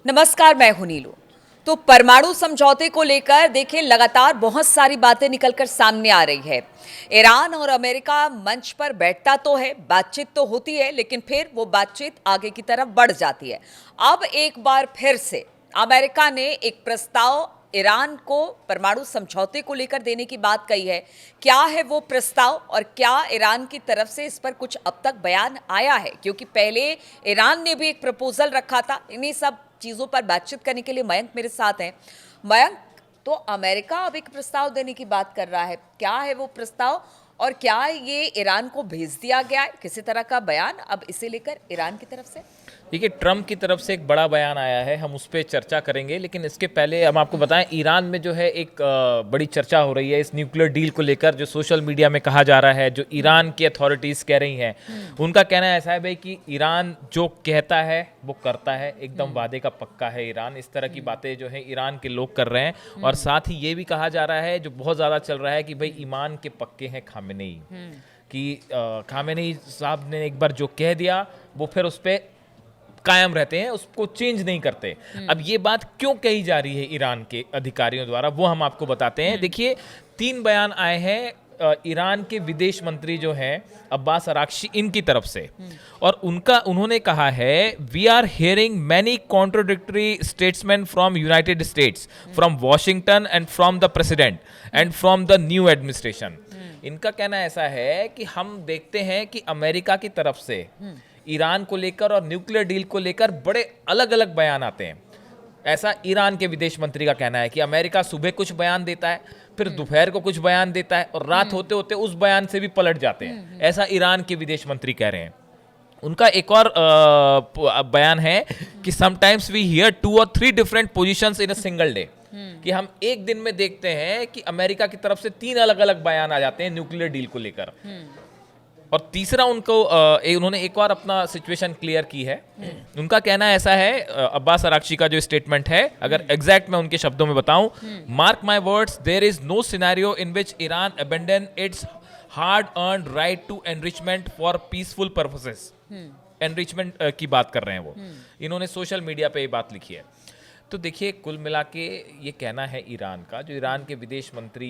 नमस्कार, मैं हूं नीलू। तो परमाणु समझौते को लेकर देखिए लगातार बहुत सारी बातें निकलकर सामने आ रही है। ईरान और अमेरिका मंच पर बैठता तो है, बातचीत तो होती है, लेकिन फिर वो बातचीत आगे की तरफ बढ़ जाती है। अब एक बार फिर से अमेरिका ने एक प्रस्ताव ईरान को परमाणु समझौते को लेकर देने की बात कही है। क्या है वो प्रस्ताव और क्या ईरान की तरफ से इस पर कुछ अब तक बयान आया है? क्योंकि पहले ईरान ने भी एक प्रपोजल रखा था। इन्हीं सब चीजों पर बातचीत करने के लिए मयंक मेरे साथ हैं। मयंक, तो अमेरिका अब एक प्रस्ताव देने की बात कर रहा है। क्या है वो प्रस्ताव और क्या ये ईरान को भेज दिया गया है? किसी तरह का बयान अब इसे लेकर ईरान की तरफ से? देखिए, ट्रम्प की तरफ से एक बड़ा बयान आया है, हम उस पर चर्चा करेंगे। लेकिन इसके पहले हम आपको बताएं, ईरान में जो है एक बड़ी चर्चा हो रही है इस न्यूक्लियर डील को लेकर, जो सोशल मीडिया में कहा जा रहा है, जो ईरान की अथॉरिटीज़ कह रही हैं। उनका कहना ऐसा है भाई कि ईरान जो कहता है वो करता है, एकदम वादे का पक्का है ईरान। इस तरह की बातें जो है ईरान के लोग कर रहे हैं। और साथ ही ये भी कहा जा रहा है, जो बहुत ज़्यादा चल रहा है, कि भाई ईमान के पक्के हैं खामेनेई, कि खामेनेई साहब ने एक बार जो कह दिया वो फिर उस पर कायम रहते हैं, उसको चेंज नहीं करते। अब ये बात क्यों कही जा रही है ईरान के अधिकारियों द्वारा, वो हम आपको बताते हैं। देखिए, 3 बयान आए हैं ईरान के विदेश मंत्री जो हैं अब्बास अराक्ची, इनकी तरफ से। और उन्होंने कहा है, we are hearing many contradictory statement from United States, from Washington and from the president and from the new administration. इनका कहना ऐसा है कि हम देखते हैं कि अमेरिका की तरफ से ईरान को लेकर और न्यूक्लियर डील को लेकर बड़े अलग अलग बयान आते हैं। ऐसा ईरान के विदेश मंत्री का कहना है कि अमेरिका सुबह कुछ बयान देता है, फिर दोपहर को कुछ बयान देता है, और रात होते होते उस बयान से भी पलट जाते हैं। ऐसा ईरान के विदेश मंत्री कह रहे हैं। उनका एक और बयान है कि समटाइम्स वी हियर 2 और 3 different positions in a single day, कि हम एक दिन में देखते हैं कि अमेरिका की तरफ से 3 अलग अलग बयान आ जाते हैं न्यूक्लियर डील को लेकर। और तीसरा उन्होंने एक और अपना सिचुएशन क्लियर की है। उनका कहना ऐसा है, अब्बास अराक्ची का जो स्टेटमेंट है, अगर एग्जैक्ट मैं उनके शब्दों में बताऊं, mark my words, there is no scenario in which Iran abandon its hard earned right to enrichment for peaceful purposes. Enrichment की बात कर रहे हैं वो। इन्होंने सोशल मीडिया पे ये बात लिखी है। तो देखिए, कुल मिला के ये कहना है ईरान का, जो ईरान के विदेश मंत्री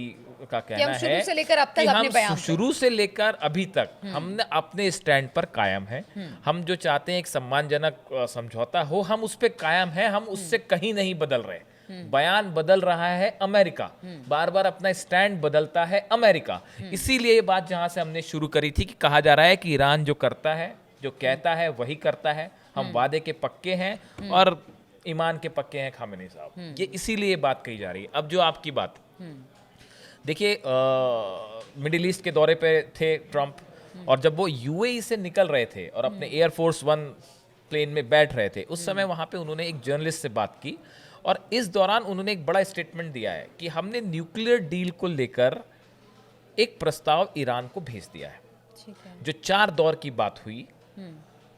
का कहना है, शुरू से लेकर अब तक कि अपने हम बयान शुरू से लेकर अभी तक हमने अपने स्टैंड पर कायम है। हम जो चाहते हैं एक सम्मानजनक समझौता हो, हम उस पर कायम है, हम उससे कहीं नहीं बदल रहे। बयान बदल रहा है अमेरिका, बार बार अपना स्टैंड बदलता है अमेरिका। इसीलिए ये बात जहां से हमने शुरू करी थी, कि कहा जा रहा है कि ईरान जो करता है, जो कहता है वही करता है, हम वादे के पक्के हैं और ईमान के पक्के हैं खामेनी साहब। ये इसीलिए बात कही जा रही है। अब जो आपकी बात, देखिए, मिडिल ईस्ट के दौरे पे थे ट्रंप, और जब वो यूएई से निकल रहे थे और अपने एयरफोर्स 1 प्लेन में बैठ रहे थे, उस समय वहां पे उन्होंने एक जर्नलिस्ट से बात की, और इस दौरान उन्होंने एक बड़ा स्टेटमेंट दिया है कि हमने न्यूक्लियर डील को लेकर एक प्रस्ताव ईरान को भेज दिया है। जो 4 दौर की बात हुई,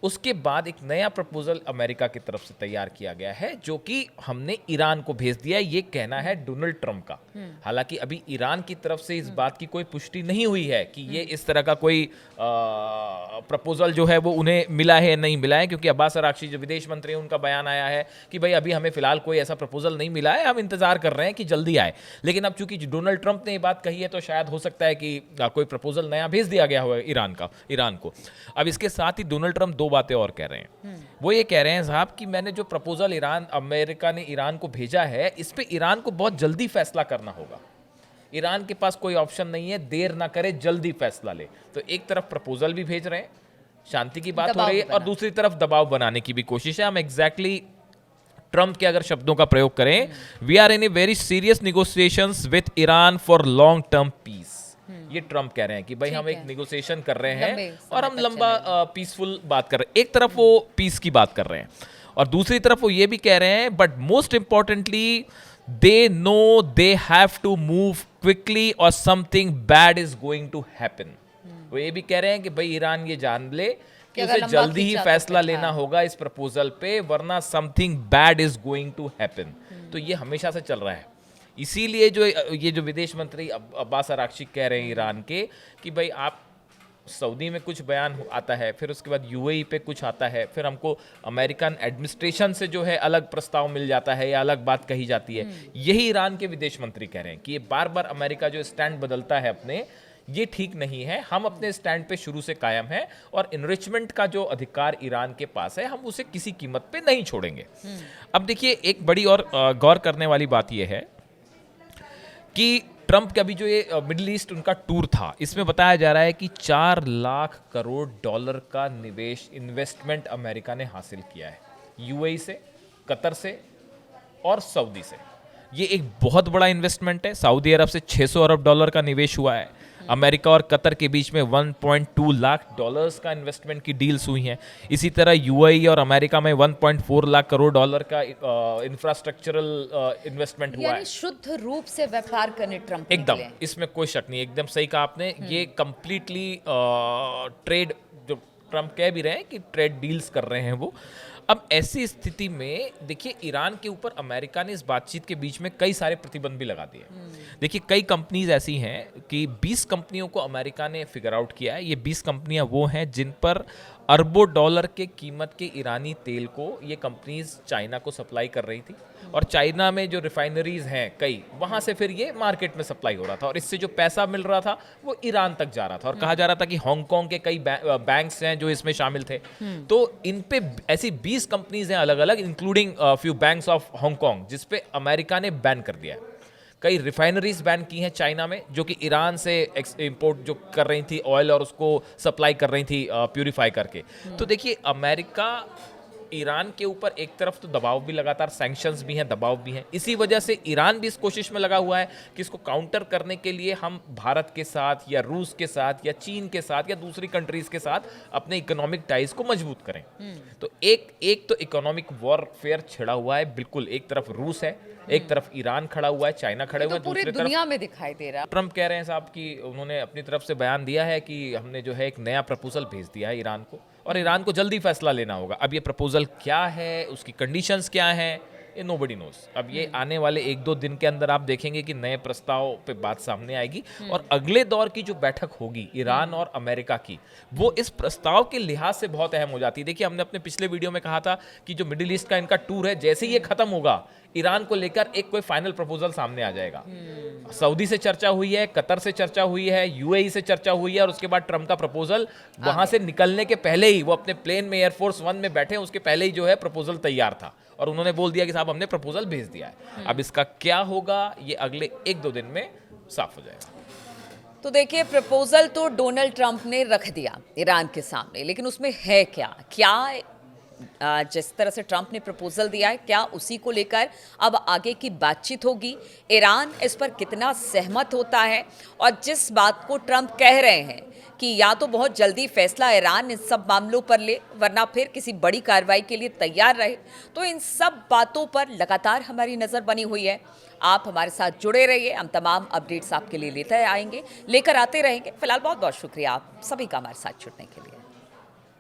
उसके बाद एक नया प्रपोजल अमेरिका की तरफ से तैयार किया गया है, जो कि हमने ईरान को भेज दिया है। ये कहना है डोनाल्ड ट्रंप का। हालांकि अभी ईरान की तरफ से इस बात की कोई पुष्टि नहीं हुई है कि ये इस तरह का कोई प्रपोजल जो है वो उन्हें मिला है या नहीं मिला है, क्योंकि अब्बास अराक्ची जो विदेश मंत्री हैं, उनका बयान आया है कि भाई अभी हमें फिलहाल कोई ऐसा प्रपोजल नहीं मिला है, हम इंतजार कर रहे हैं कि जल्दी आए। लेकिन अब चूंकि डोनाल्ड ट्रंप ने ये बात कही है, तो शायद हो सकता है कि कोई प्रपोजल नया भेज दिया गया हो ईरान को। अब इसके साथ ही डोनाल्ड ट्रंप 2 बातें और कह रहे हैं। वो ये कह रहे हैं, साहब, कि मैंने जो प्रपोजल अमेरिका ने ईरान को भेजा है, इस पे ईरान को बहुत जल्दी फैसला करना होगा। ईरान के पास कोई ऑप्शन नहीं है, देर ना करे, जल्दी फैसला ले। तो एक तरफ प्रपोजल भी भेज रहे हैं, शांति की बात हो रही है, और दूसरी तरफ दबाव बनाने की भी कोशिश है। हम एग्जैक्टली ट्रंप के अगर शब्दों का प्रयोग करें, we are in a very serious negotiations with Iran for long term peace. ये ट्रंप कह रहे हैं कि भाई हम एक निगोशिएशन कर रहे हैं और हम लंबा पीसफुल बात कर रहे हैं। एक तरफ वो पीस की बात कर रहे हैं, और दूसरी तरफ वो ये भी कह रहे हैं, but most importantly they know they have to move quickly और something bad is going to happen. वो ये भी कह रहे हैं कि भाई ईरान ये जान ले कि उसे जल्दी ही फैसला लेना होगा इस प्रपोजल पे, वरना something bad is going to happen. तो ये हमेशा से चल रहा है। इसीलिए ये जो विदेश मंत्री अब्बास अराक्ची कह रहे हैं ईरान के, कि भाई आप सऊदी में कुछ बयान आता है, फिर उसके बाद यूएई पे कुछ आता है, फिर हमको अमेरिकन एडमिनिस्ट्रेशन से जो है अलग प्रस्ताव मिल जाता है या अलग बात कही जाती है। यही ईरान के विदेश मंत्री कह रहे हैं कि ये बार बार अमेरिका जो स्टैंड बदलता है अपने, ये ठीक नहीं है। हम अपने स्टैंड पे शुरू से कायम हैं और इनरिचमेंट का जो अधिकार ईरान के पास है, हम उसे किसी कीमत पे नहीं छोड़ेंगे। अब देखिए, एक बड़ी और गौर करने वाली बात यह है कि ट्रंप का भी जो ये मिडिल ईस्ट उनका टूर था, इसमें बताया जा रहा है कि 4 लाख करोड़ डॉलर का निवेश, इन्वेस्टमेंट अमेरिका ने हासिल किया है यूएई से, कतर से और सऊदी से। ये एक बहुत बड़ा इन्वेस्टमेंट है। सऊदी अरब से 600 अरब डॉलर का निवेश हुआ है। अमेरिका और कतर के बीच में 1.2 लाख डॉलर्स का इन्वेस्टमेंट की डील्स हुई हैं। इसी तरह यूएई और अमेरिका में 1.4 लाख करोड़ डॉलर का इंफ्रास्ट्रक्चरल इन्वेस्टमेंट हुआ है। यानी शुद्ध रूप से व्यापार करने ट्रंप एकदम, निकले। इसमें कोई शक नहीं, एकदम सही कहा आपने। ये कंप्लीटली ट्रेड, जो ट्रंप कह भी रहे हैं कि ट्रेड डील्स कर रहे हैं वो। अब ऐसी स्थिति में देखिए, ईरान के ऊपर अमेरिका ने इस बातचीत के बीच में कई सारे प्रतिबंध भी लगा दिए। देखिए, कई कंपनीज ऐसी हैं कि 20 कंपनियों को अमेरिका ने फिगर आउट किया है। ये 20 कंपनियां वो हैं जिन पर अरबों डॉलर के कीमत के ईरानी तेल को ये कंपनीज चाइना को सप्लाई कर रही थी, और चाइना में जो रिफाइनरीज हैं कई, वहां से फिर ये मार्केट में सप्लाई हो रहा था, और इससे जो पैसा मिल रहा था वो ईरान तक जा रहा था। और कहा जा रहा था कि हांगकांग के कई बैंक्स हैं जो इसमें शामिल थे। तो इन पे ऐसी 20 कंपनीज हैं अलग अलग, including few banks of Hong Kong, जिस पे अमेरिका ने बैन कर दिया है। कई रिफाइनरीज बैन की हैं चाइना में, जो कि ईरान से इंपोर्ट जो कर रही थी ऑयल और उसको सप्लाई कर रही थी प्यूरिफाई करके। तो देखिए, अमेरिका ईरान के ऊपर एक तरफ तो दबाव भी, लगातार सैंक्शंस भी हैं, दबाव भी हैं। इसी वजह से ईरान भी इस कोशिश में लगा हुआ है कि इसको काउंटर करने के लिए हम भारत के साथ या रूस के साथ या चीन के साथ या दूसरी कंट्रीज के साथ अपने इकोनॉमिक टाइज को मजबूत करें। तो एक तो इकोनॉमिक वॉरफेयर छिड़ा हुआ है, बिल्कुल। एक तरफ रूस है, एक तरफ ईरान खड़ा हुआ है, चाइना खड़े हुए हैं, पूरी दूसरी दुनिया तरफ में दिखाई दे रहा। ट्रंप कह रहे हैं साहब कि उन्होंने अपनी तरफ से बयान दिया है कि हमने जो है एक नया प्रपोजल भेज दिया है ईरान को, और ईरान को जल्दी फैसला लेना होगा। अब ये प्रपोजल क्या है, उसकी कंडीशंस क्या हैं, ये नोबडी नोज। अब ये आने वाले 1-2 दिन के अंदर आप देखेंगे कि नए प्रस्ताव पे बात सामने आएगी, और अगले दौर की जो बैठक होगी ईरान और अमेरिका की, वो इस प्रस्ताव के लिहाज से बहुत अहम हो जाती है। देखिए, हमने अपने पिछले वीडियो में कहा था कि जो मिडिल ईस्ट का इनका टूर है, जैसे ही ये खत्म होगा, ईरान को लेकर एक कोई फाइनल प्रपोजल सामने आ जाएगा। सऊदी से चर्चा हुई है, कतर से चर्चा हुई है, यूएई से चर्चा हुई है, और उसके बाद ट्रंप का प्रपोजल वहां से निकलने के पहले ही, वो अपने प्लेन में एयरफोर्स 1 में बैठे, उसके पहले ही जो है प्रपोजल तैयार था, और उन्होंने बोल दिया कि साहब हमने प्रपोजल भेज दिया है। अब इसका क्या होगा, ये अगले 1-2 दिन में साफ हो जाएगा। तो देखिए, प्रपोजल तो डोनाल्ड ट्रंप ने रख दिया ईरान के सामने, लेकिन उसमें है क्या क्या जिस तरह से ट्रंप ने प्रपोजल दिया है, क्या उसी को लेकर अब आगे की बातचीत होगी? ईरान इस पर कितना सहमत होता है? और जिस बात को ट्रंप कह रहे हैं कि या तो बहुत जल्दी फैसला ईरान इन सब मामलों पर ले, वरना फिर किसी बड़ी कार्रवाई के लिए तैयार रहे, तो इन सब बातों पर लगातार हमारी नज़र बनी हुई है। आप हमारे साथ जुड़े रहिए, हम तमाम अपडेट्स आपके लिए लेते आएंगे, लेकर आते रहेंगे। फिलहाल बहुत बहुत शुक्रिया आप सभी का हमारे साथ जुड़ने के लिए।